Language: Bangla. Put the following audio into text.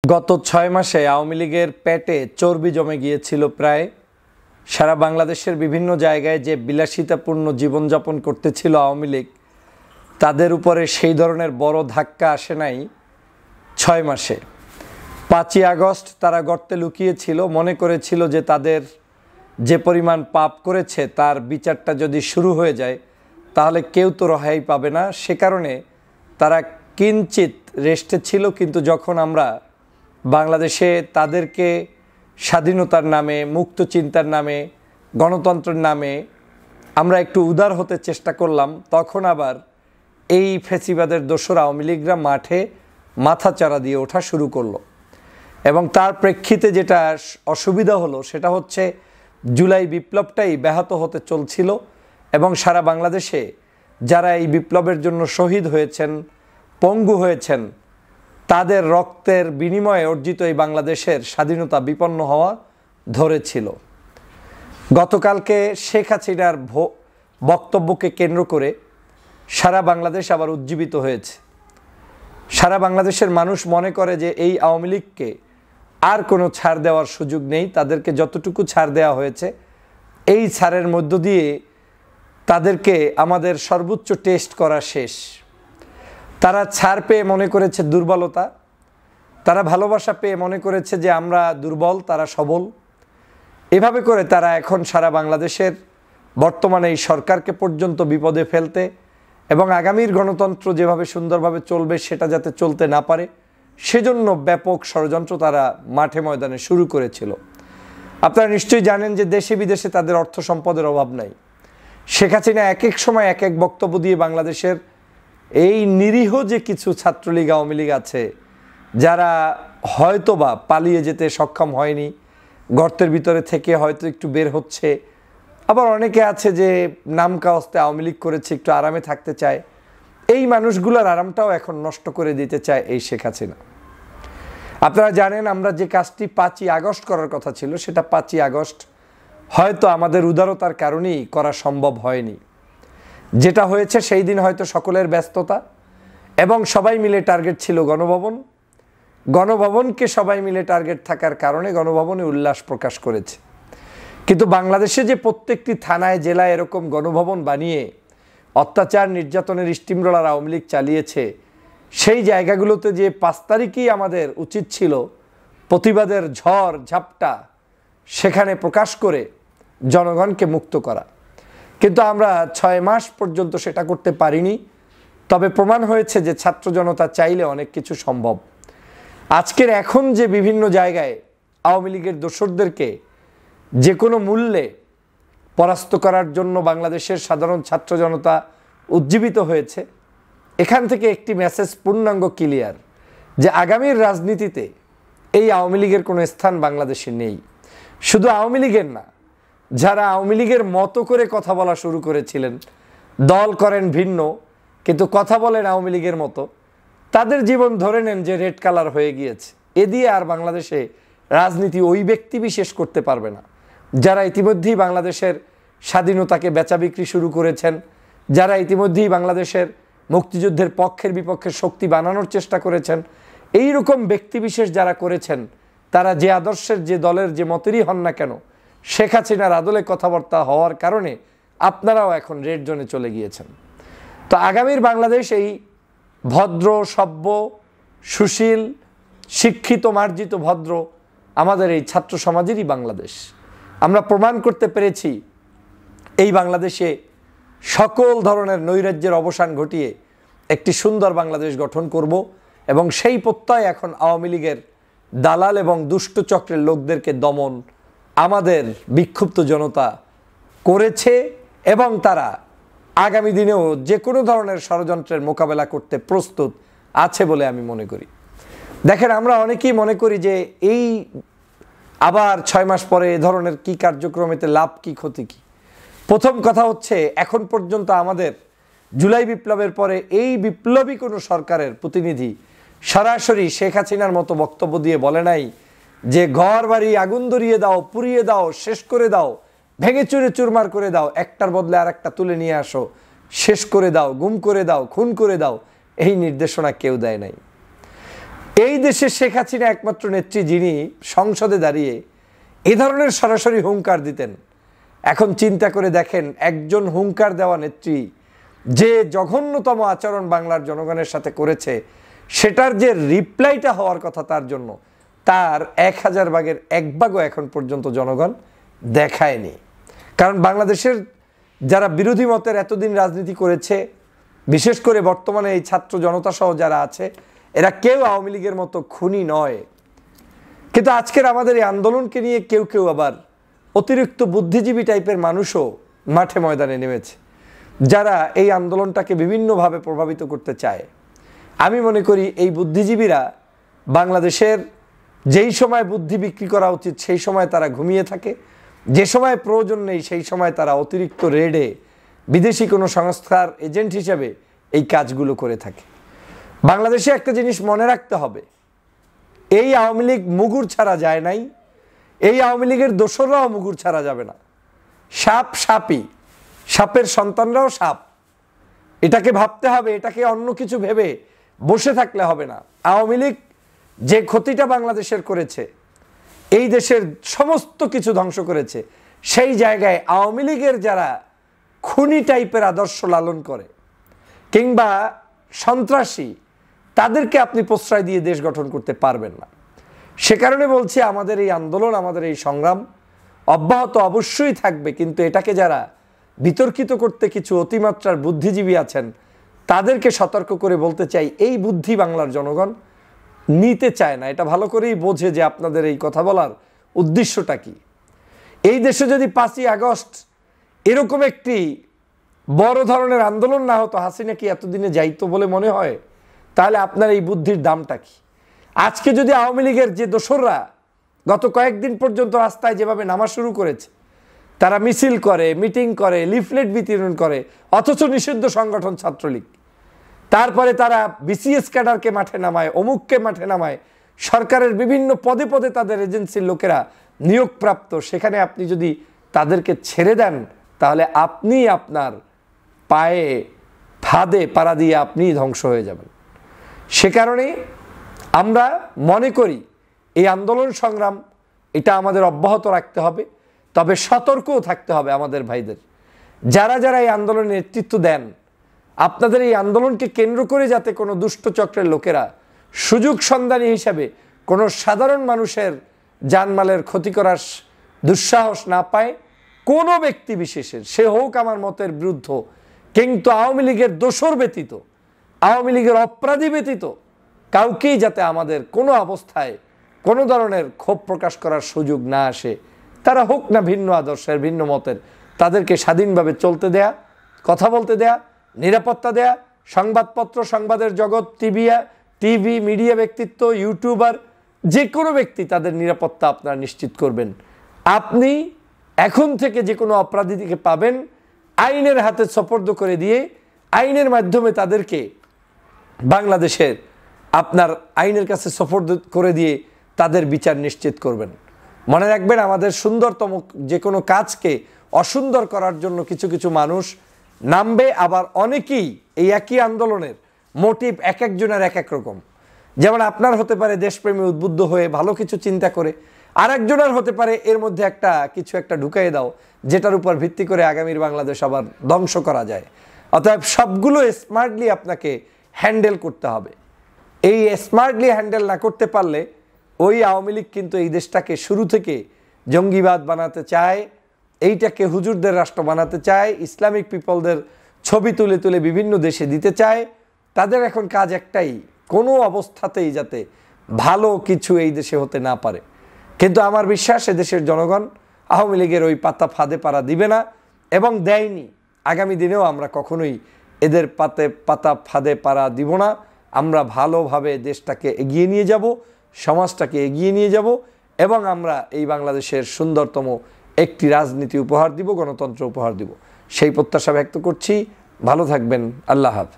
গত ৬ মাসে আওয়ামী লীগের পেটে চর্বি জমে গিয়েছিল প্রায়। সারা বাংলাদেশের বিভিন্ন জায়গায় যে বিলাসিতাপূর্ণ জীবনযাপন করতেছিল আওয়ামী লীগ, তাদের উপরে সেই ধরনের বড় ধাক্কা আসে নাই ৬ মাসে। ৫ই আগস্ট তারা গর্তে লুকিয়েছিল, মনে করেছিল যে তাদের যে পরিমাণ পাপ করেছে তার বিচারটা যদি শুরু হয়ে যায় তাহলে কেউ তো রেহাই পাবে না। সে কারণে তারা কিঞ্চিত রেস্টে ছিল। কিন্তু যখন আমরা বাংলাদেশে তাদেরকে স্বাধীনতার নামে, মুক্ত চিন্তার নামে, গণতন্ত্রের নামে আমরা একটু উদার হতে চেষ্টা করলাম, তখন আবার এই ফ্যাসিবাদের দোসর আওয়ামী লীগরা মাঠে মাথাচাড়া দিয়ে ওঠা শুরু করলো। এবং তার প্রেক্ষিতে যেটা অসুবিধা হলো সেটা হচ্ছে জুলাই বিপ্লবটাই ব্যাহত হতে চলছিল এবং সারা বাংলাদেশে যারা এই বিপ্লবের জন্য শহীদ হয়েছেন, পঙ্গু হয়েছেন, তাদের রক্তের বিনিময়ে অর্জিত এই বাংলাদেশের স্বাধীনতা বিপন্ন হওয়া ধরেছিল। গতকালকে শেখ হাসিনার বক্তব্যকে কেন্দ্র করে সারা বাংলাদেশ আবার উজ্জীবিত হয়েছে। সারা বাংলাদেশের মানুষ মনে করে যে এই আওয়ামী লীগকে আর কোনো ছাড় দেওয়ার সুযোগ নেই। তাদেরকে যতটুকু ছাড় দেওয়া হয়েছে এই ছাড়ের মধ্য দিয়ে তাদেরকে আমাদের সর্বোচ্চ টেস্ট করা শেষ। তারা ছাড় পেয়ে মনে করেছে দুর্বলতা, তারা ভালোবাসা পেয়ে মনে করেছে যে আমরা দুর্বল, তারা সবল। এভাবে করে তারা এখন সারা বাংলাদেশের বর্তমানে এই সরকারকে পর্যন্ত বিপদে ফেলতে এবং আগামীর গণতন্ত্র যেভাবে সুন্দরভাবে চলবে সেটা যাতে চলতে না পারে সেজন্য ব্যাপক ষড়যন্ত্র তারা মাঠে ময়দানে শুরু করেছিল। আপনারা নিশ্চয়ই জানেন যে দেশে বিদেশে তাদের অর্থ সম্পদের অভাব নাই। শেখ হাসিনা এক এক সময় এক এক বক্তব্য দিয়ে বাংলাদেশের এই নিরীহ যে কিছু ছাত্রলীগ, আওয়ামী লীগ আছে যারা হয়তোবা পালিয়ে যেতে সক্ষম হয়নি, গর্তের ভিতরে থেকে হয়তো একটু বের হচ্ছে, আবার অনেকে আছে যে নাম কাওয়াস্তে আওয়ামী লীগ করেছে, একটু আরামে থাকতে চায়, এই মানুষগুলোর আরামটাও এখন নষ্ট করে দিতে চায় এই শেখ হাসিনা। আপনারা জানেন আমরা যে কাজটি 5ই আগস্ট করার কথা ছিল সেটা 5ই আগস্ট হয়তো আমাদের উদারতার কারণেই করা সম্ভব হয়নি। যেটা হয়েছে সেই দিন হয়তো সকলের ব্যস্ততা এবং সবাই মিলে টার্গেট ছিল গণভবন। গণভবনকে সবাই মিলে টার্গেট থাকার কারণে গণভবনে উল্লাস প্রকাশ করেছে। কিন্তু বাংলাদেশে যে প্রত্যেকটি থানায়, জেলায় এরকম গণভবন বানিয়ে অত্যাচার, নির্যাতনের স্টিমরোলার আওয়ামী লীগ চালিয়েছে, সেই জায়গাগুলোতে যে 5 তারিখেই আমাদের উচিত ছিল প্রতিবাদের ঝড় ঝাপটা সেখানে প্রকাশ করে জনগণকে মুক্ত করা। কিন্তু আমরা 6 মাস পর্যন্ত সেটা করতে পারিনি। তবে প্রমাণ হয়েছে যে ছাত্র জনতা চাইলে অনেক কিছু সম্ভব। আজকের এখন যে বিভিন্ন জায়গায় আওয়ামী লীগের দোসরদেরকে যে কোনো মূল্যে পরাস্ত করার জন্য বাংলাদেশের সাধারণ ছাত্র জনতা উজ্জীবিত হয়েছে, এখান থেকে একটি মেসেজ পূর্ণাঙ্গ ক্লিয়ার যে আগামীর রাজনীতিতে এই আওয়ামী লীগের কোনো স্থান বাংলাদেশে নেই। শুধু আওয়ামী লীগের না, যারা আওয়ামী লীগের মতো করে কথা বলা শুরু করেছিলেন, দল করেন ভিন্ন কিন্তু কথা বলেন আওয়ামী লীগের মতো, তাদের জীবন ধরে নেন যে রেড কালার হয়ে গিয়েছে। এ দিয়ে আর বাংলাদেশে রাজনীতি ওই ব্যক্তি বিশেষ করতে পারবে না যারা ইতিমধ্যেই বাংলাদেশের স্বাধীনতাকে বেচা বিক্রি শুরু করেছেন, যারা ইতিমধ্যেই বাংলাদেশের মুক্তিযুদ্ধের পক্ষের বিপক্ষের শক্তি বানানোর চেষ্টা করেছেন। এই রকম ব্যক্তিবিশেষ যারা করেছেন তারা যে আদর্শের, যে দলের, যে মতেরই হন না কেন, শেখ হাসিনার আদলে কথাবার্তা হওয়ার কারণে আপনারাও এখন রেড জোনে চলে গিয়েছেন। তো আগামীর বাংলাদেশ এই ভদ্র, সভ্য, সুশীল, শিক্ষিত, মার্জিত, ভদ্র আমাদের এই ছাত্র সমাজেরই বাংলাদেশ। আমরা প্রমাণ করতে পেরেছি এই বাংলাদেশে সকল ধরনের নৈরাজ্যের অবসান ঘটিয়ে একটি সুন্দর বাংলাদেশ গঠন করব এবং সেই প্রত্যয় এখন আওয়ামী লীগের দালাল এবং দুষ্ট চক্রের লোকদেরকে দমন আমাদের বিক্ষুব্ধ জনতা করেছে এবং তারা আগামী দিনেও যে কোনো ধরনের ষড়যন্ত্রের মোকাবেলা করতে প্রস্তুত আছে বলে আমি মনে করি। দেখেন, আমরা অনেকেই মনে করি যে এই আবার 6 মাস পরে এ ধরনের কি কার্যক্রমেতে লাভ কি ক্ষতি কি। প্রথম কথা হচ্ছে, এখন পর্যন্ত আমাদের জুলাই বিপ্লবের পরে এই বিপ্লবী কোনো সরকারের প্রতিনিধি সরাসরি শেখ হাসিনার মতো বক্তব্য দিয়ে বলে নাই যে ঘর বাড়ি আগুন ধরিয়ে দাও, পুড়িয়ে দাও, শেষ করে দাও, ভেঙে চুরে চুরমার করে দাও, একটার বদলে আর একটা তুলে নিয়ে আসো, শেষ করে দাও, গুম করে দাও, খুন করে দাও, এই নির্দেশনা কেউ দেয় নাই। এই দেশে শেখ হাসিনা একমাত্র নেত্রী যিনি সংসদে দাঁড়িয়ে এ ধরনের সরাসরি হুঙ্কার দিতেন। এখন চিন্তা করে দেখেন, একজন হুঙ্কার দেওয়া নেত্রী যে জঘন্যতম আচরণ বাংলার জনগণের সাথে করেছে, সেটার যে রিপ্লাইটা হওয়ার কথা তার জন্য, তার 1000 ভাগের 1 ভাগও এখন পর্যন্ত জনগণ দেখায়নি। কারণ বাংলাদেশের যারা বিরোধী মতের এতদিন রাজনীতি করেছে, বিশেষ করে বর্তমানে এই ছাত্র জনতা সহ যারা আছে, এরা কেউ আওয়ামী লীগের মতো খুনি নয়। কিন্তু আজকের আমাদের এই আন্দোলনকে নিয়ে কেউ কেউ আবার অতিরিক্ত বুদ্ধিজীবী টাইপের মানুষও মাঠে ময়দানে নেমেছে, যারা এই আন্দোলনটাকে বিভিন্নভাবে প্রভাবিত করতে চায়। আমি মনে করি এই বুদ্ধিজীবীরা বাংলাদেশের যেই সময় বুদ্ধি বিক্রি করা উচিত সেই সময় তারা ঘুমিয়ে থাকে, যে সময় প্রয়োজন নেই সেই সময় তারা অতিরিক্ত রেডে বিদেশি কোনো সংস্থার এজেন্ট হিসেবে এই কাজগুলো করে থাকে। বাংলাদেশে একটা জিনিস মনে রাখতে হবে, এই আওয়ামী লীগ মুগুর ছাড়া যায় নাই, এই আওয়ামী লীগের দোসররাও মুগুর ছাড়া যাবে না। সাপ সাপই, সাপের সন্তানরাও সাপ। এটাকে ভাবতে হবে, এটাকে অন্য কিছু ভেবে বসে থাকলে হবে না। আওয়ামী লীগ যে ক্ষতিটা বাংলাদেশের করেছে, এই দেশের সমস্ত কিছু ধ্বংস করেছে, সেই জায়গায় আওয়ামী লীগের যারা খুনি টাইপের আদর্শ লালন করে কিংবা সন্ত্রাসী, তাদেরকে আপনি প্রশ্রয় দিয়ে দেশ গঠন করতে পারবেন না। সে কারণে বলছি, আমাদের এই আন্দোলন, আমাদের এই সংগ্রাম অব্যাহত অবশ্যই থাকবে। কিন্তু এটাকে যারা বিতর্কিত করতে কিছু অতিমাত্রার বুদ্ধিজীবী আছেন, তাদেরকে সতর্ক করে বলতে চাই, এই বুদ্ধি বাংলার জনগণ নিতে চায় না। এটা ভালো করেই বোঝে যে আপনাদের এই কথা বলার উদ্দেশ্যটা কি। এই দেশে যদি 5ই আগস্ট এরকম একটি বড় ধরনের আন্দোলন না হতো, হাসিনা কি এতদিনে যাইতো বলে মনে হয়? তাহলে আপনার এই বুদ্ধির দামটা কি? আজকে যদি আওয়ামী লীগের যে দোসররা গত কয়েকদিন পর্যন্ত রাস্তায় যেভাবে নামা শুরু করেছে, তারা মিছিল করে, মিটিং করে, লিফলেট বিতরণ করে, অথচ নিষিদ্ধ সংগঠন ছাত্রলীগ, তারপরে তারা বিসিএস ক্যাডারকে মাঠে নামায়, অমুককে মাঠে নামায়, সরকারের বিভিন্ন পদে পদে তাদের এজেন্সির লোকেরা নিয়োগপ্রাপ্ত, সেখানে আপনি যদি তাদেরকে ছেড়ে দেন, তাহলে আপনি আপনার পায়ে ফাঁদে পাড়া দিয়ে আপনিই ধ্বংস হয়ে যাবেন। সে কারণে আমরা মনে করি এই আন্দোলন সংগ্রাম এটা আমাদের অব্যাহত রাখতে হবে। তবে সতর্কও থাকতে হবে আমাদের ভাইদের, যারা যারা এই আন্দোলনের নেতৃত্ব দেন, আপনাদের এই আন্দোলনকে কেন্দ্র করে যাতে কোনো দুষ্ট চক্রের লোকেরা সুযোগ সন্ধানী হিসাবে কোনো সাধারণ মানুষের জানমালের ক্ষতি করার দুঃসাহস না পায়, কোনো ব্যক্তি বিশেষের, সে হোক আমার মতের বিরুদ্ধ, কিন্তু আওয়ামী লীগের দোসর ব্যতীত, আওয়ামী লীগের অপরাধী ব্যতীত কাউকেই যাতে আমাদের কোনো অবস্থায় কোনো ধরনের ক্ষোভ প্রকাশ করার সুযোগ না আসে। তারা হোক না ভিন্ন আদর্শের, ভিন্ন মতের, তাদেরকে স্বাধীনভাবে চলতে দেয়া, কথা বলতে দেয়া, নিরাপত্তা দেয়া। সংবাদপত্র, সংবাদের জগৎ, টিভি মিডিয়া ব্যক্তিত্ব, ইউটিউবার, যে কোনো ব্যক্তি, তাদের নিরাপত্তা আপনারা নিশ্চিত করবেন। আপনি এখন থেকে যে কোনো অপরাধীকে পাবেন, আইনের হাতে সোপর্দ করে দিয়ে, আইনের মাধ্যমে তাদেরকে বাংলাদেশের আপনার আইনের কাছে সোপর্দ করে দিয়ে তাদের বিচার নিশ্চিত করবেন। মনে রাখবেন, আমাদের সুন্দরতম যে কোনো কাজকে অসুন্দর করার জন্য কিছু কিছু মানুষ নামবে, আবার অনেকেই এই একই আন্দোলনের মোটিভ এক একজনের এক এক রকম। যেমন আপনার হতে পারে দেশপ্রেমী উদ্বুদ্ধ হয়ে ভালো কিছু চিন্তা করে, আর একজনের হতে পারে এর মধ্যে কিছু একটা ঢুকাই দাও, যেটার উপর ভিত্তি করে আগামীর বাংলাদেশ আবার ধ্বংস করা যায়। অতএব সবগুলো স্মার্টলি আপনাকে হ্যান্ডেল করতে হবে। এই স্মার্টলি হ্যান্ডেল না করতে পারলে ওই আওয়ামী লীগ কিন্তু এই দেশটাকে শুরু থেকে জঙ্গিবাদ বানাতে চায়, এইটাকে হুজুরদের রাষ্ট্র বানাতে চায়, ইসলামিক পিপলদের ছবি তুলে তুলে বিভিন্ন দেশে দিতে চায়। তাদের এখন কাজ একটাই, কোনো অবস্থাতেই যাতে ভালো কিছু এই দেশে হতে না পারে। কিন্তু আমার বিশ্বাস এদেশের জনগণ আওয়ামী লীগের ওই ফাঁদে পাড়া দিবে না, এবং দেয়নি। আগামী দিনেও আমরা কখনোই এদের ফাঁদে পাড়া দিব না। আমরা ভালোভাবে দেশটাকে এগিয়ে নিয়ে যাব, সমাজটাকে এগিয়ে নিয়ে যাব, এবং আমরা এই বাংলাদেশের সুন্দরতম একটি রাজনীতি উপহার দিব, গণতন্ত্র উপহার দিব। সেই প্রত্যাশা ব্যক্ত করছি। ভালো থাকবেন। আল্লাহ হাফেজ।